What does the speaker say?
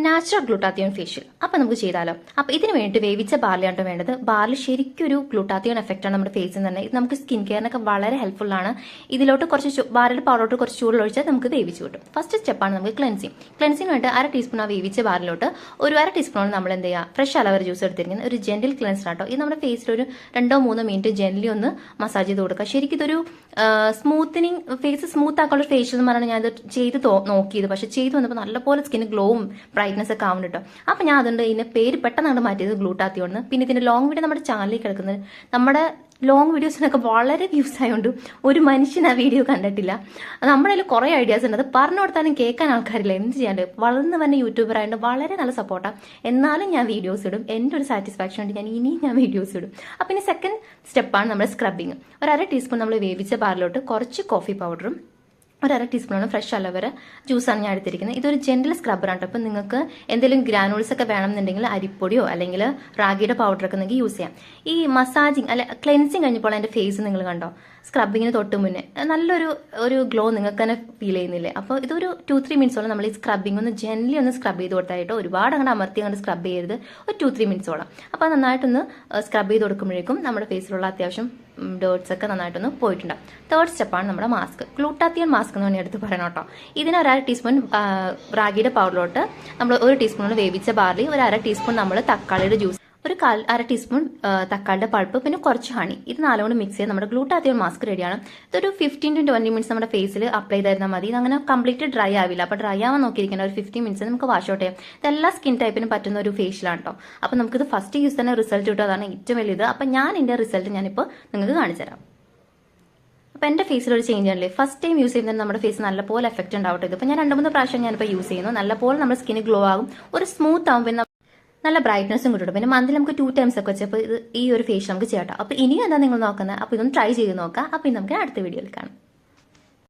Natural glutathione facial. അപ്പോൾ നമുക്ക് ചെയ്താലോ? അപ്പോൾ ഇതിന് വേണ്ടി വേവിച്ച ബാർലിയാണ് വേണ്ടത്. ബാർലി ശരിക്കും ഒരു ഗ്ലൂട്ടാത്തിയോൺ എഫക്റ്റാണ് നമ്മുടെ ഫേസിൽ തന്നെ. ഇത് നമുക്ക് സ്കിൻ കെയറിനൊക്കെ വളരെ ഹെൽപ്ഫുൾ ആണ്. ഇതിലോട്ട് കുറച്ച് ബാർലിയുടെ പൗഡറോട്ട് കുറച്ച് ചൂടിലൊഴിച്ചാൽ നമുക്ക് വേവിച്ച് കിട്ടും. ഫസ്റ്റ് സ്റ്റെപ്പാണ് നമുക്ക് ക്ലെൻസിങ് വേണ്ടി 1/2 ടീസ്പൂൺ ആ വേവിച്ച ബാറിലോട്ട് ഒരു 1/2 ടീസ്പൂൺ നമ്മൾ എന്ത് ചെയ്യുക, ഫ്രഷ് അലോവേര ജ്യൂസ് എടുത്തിരിക്കുന്നത് ഒരു ജെന്റിൽ ക്ലെൻസർ ആട്ടോ. ഇത് നമ്മുടെ ഫേസിൽ ഒരു 2-3 മിനിറ്റ് ജെന്റിലി ഒന്ന് മസാജ് ചെയ്ത് കൊടുക്കുക. ശരിക്കും ഇതൊരു സ്മൂത്തനിങ്, ഫേസ് സ്മൂത്ത് ആക്കാനുള്ള ഫേഷ്യൽ എന്ന് പറഞ്ഞാൽ ഞാനത് ചെയ്ത് നോക്കിയത്. പക്ഷെ ചെയ്ത് വന്നപ്പോൾ നല്ലപോലെ സ്കിന് ഗ്ലോവും ബ്രൈറ്റ്നസ് ഒക്കെ ആവുന്നുണ്ട് കേട്ടോ. അപ്പം ഞാൻ അതുകൊണ്ട് ഇതിന്റെ പേര് പെട്ടെന്ന് മാറ്റിയത് ഗ്ലൂട്ടാത്തിയോൺ. പിന്നെ ഇതിന്റെ ലോങ് വീഡിയോ നമ്മുടെ ചാനലിൽ കിടക്കുന്നത്, നമ്മുടെ ലോങ് വീഡിയോസിനൊക്കെ വളരെ വ്യൂസ് ആയതുകൊണ്ട് ഒരു മനുഷ്യൻ ആ വീഡിയോ കണ്ടിട്ടില്ല. നമ്മുടെ കയ്യിൽ കുറേ ഐഡിയാസ് ഉണ്ട്, അത് പറഞ്ഞു കൊടുത്താലും കേൾക്കാൻ ആൾക്കാരില്ല. എന്ത് ചെയ്യാണ്ട് വളർന്ന് തന്നെ യൂട്യൂബർ ആയതുകൊണ്ട് വളരെ നല്ല സപ്പോർട്ടാണ്. എന്നാലും ഞാൻ വീഡിയോസ് ഇടും. എൻ്റെ ഒരു സാറ്റിസ്ഫാക്ഷൻ ഉണ്ട്, ഇനിയും ഞാൻ വീഡിയോസ് ഇടും. അപ്പം ഇനി സെക്കൻഡ് സ്റ്റെപ്പാണ് നമ്മുടെ സ്ക്രബിങ്. ഒരു 1/2 ടീസ്പൂൺ നമ്മൾ വേവിച്ച ബാറിലോട്ട് കുറച്ച് കോഫി പൗഡറും ഒരു 1/2 ടീസ്പൂണാണ് ഫ്രഷ് അലോവേര ജ്യൂസാണ് ഞാൻ എടുത്തിരിക്കുന്നത്. ഇതൊരു ജെന്റിൽ സ്ക്രബ്ബറാണ്. അപ്പം നിങ്ങൾക്ക് എന്തെങ്കിലും ഗ്രാനുൾസ് ഒക്കെ വേണമെന്നുണ്ടെങ്കിൽ അരിപ്പൊടിയോ അല്ലെങ്കിൽ റാഗിയുടെ പൗഡറൊക്കെ നിങ്ങൾക്ക് യൂസ് ചെയ്യാം. ഈ മസാജിങ് അല്ല ക്ലെൻസിങ് കഴിഞ്ഞപ്പോൾ എൻ്റെ ഫേസ് നിങ്ങൾ കണ്ടോ, സ്ക്രബിങ്ങിന് തൊട്ട് മുന്നേ നല്ലൊരു ഗ്ലോ നിങ്ങൾക്ക് തന്നെ ഫീൽ ചെയ്യുന്നില്ലേ? അപ്പോൾ ഇതൊരു 2-3 മിനിറ്റ്സോളം നമ്മൾ ഈ സ്ക്രബിങ് ഒന്ന് ജെന്റലി ഒന്ന് സ്ക്രബ് ചെയ്ത് കൊടുത്തായിട്ടോ, ഒരുപാട് അങ്ങനെ അമർത്തി അങ്ങോട്ട് സ്ക്രബ് ചെയ്യരുത്, ഒരു 2-3 മിനിറ്റ്സോളം. അപ്പോൾ നന്നായിട്ടൊന്ന് സ്ക്രബ് ചെയ്ത് കൊടുക്കുമ്പോഴേക്കും നമ്മുടെ ഫേസിലുള്ള അത്യാവശ്യം ഡേർട്സ് ഒക്കെ നന്നായിട്ടൊന്ന് പോയിട്ടുണ്ടാവും. തേർഡ് സ്റ്റെപ്പാണ് നമ്മുടെ മാസ്ക്. ഗ്ലൂട്ടാത്തിയോൺ മാസ്ക് എന്ന് പറഞ്ഞാൽ എടുത്ത് പറയണം കേട്ടോ. ഇതിന് 1/2 ടീസ്പൂൺ റാഗിയുടെ പൗഡറിലോട്ട് നമ്മൾ 1 ടീസ്പൂൺ വേവിച്ച ബാർലി, ഒരു 1/2 ടീസ്പൂൺ നമ്മൾ തക്കാളിയുടെ ജ്യൂസ്, ഒരു 1/2 ടീസ്പൂൺ തക്കാളിയുടെ പൾപ്പ്, പിന്നെ കുറച്ച് ഹണി, ഇത് 4 കൊണ്ട് മിക്സ് ചെയ്ത് നമ്മുടെ ഗ്ലൂട്ടാത്തിയോൺ മാസ്ക് റെഡിയാണ്. ഇതൊരു 15-20 മിനിറ്റ്സ് നമ്മുടെ ഫേസിൽ അപ്ലൈ ചെയ്തായിരുന്നാൽ മതി. ഇതങ്ങനെ കംപ്ലീറ്റ് ഡ്രൈ ആവില്ല. അപ്പോൾ ഡ്രൈ ആവാൻ നോക്കിയിരിക്കണം. ഒരു 15 മിനിറ്റ്സ് നമുക്ക് വാഷ് ഔട്ട് ചെയ്യാം. ഇതെല്ലാ സ്കിൻ ടൈപ്പിനും പറ്റുന്ന ഒരു ഫേഷ്യലാണ് കേട്ടോ. അപ്പോൾ നമുക്കിത് ഫസ്റ്റ് യൂസ് തന്നെ റിസൾട്ട് കിട്ടും, അതാണ് ഏറ്റവും വലിയത്. അപ്പം ഞാൻ എൻ്റെ റിസൾട്ട് ഞാനിപ്പോൾ നിങ്ങൾക്ക് കാണിച്ചു തരാം. അപ്പോൾ എൻ്റെ ഫേസിൽ ഒരു ചേഞ്ച് ആണല്ലേ. ഫസ്റ്റ് ടൈം യൂസ് ചെയ്യുന്നത് നമ്മുടെ ഫേസ് നല്ലപോലെ എഫക്റ്റ് ഉണ്ടാവട്ടെ. ഇതിപ്പോൾ ഞാൻ 2-3 പ്രാവശ്യം ഞാനിപ്പോൾ യൂസ് ചെയ്യുന്നു. നല്ലപോലെ നമ്മുടെ സ്കിന് ഗ്ലോ ആകും, ഒരു സ്മൂത്ത് ആകും, പിന്നെ നല്ല ബ്രൈറ്റ്നസ്സും കിട്ടും. പിന്നെ മന്തിൽ നമുക്ക് 2 ടൈംസ് ഒക്കെ വെച്ചപ്പോൾ ഇത് ഈ ഒരു ഫേഷ്യൽ നമുക്ക് ചെയ്യാം. അപ്പോൾ ഇനിയും എന്താ നിങ്ങൾ നോക്കുന്നത്? അപ്പോൾ ഇതൊന്ന് ട്രൈ ചെയ്ത് നോക്കാം. അപ്പോൾ ഇനി നമുക്ക് അടുത്ത വീഡിയോയിൽ കാണാം.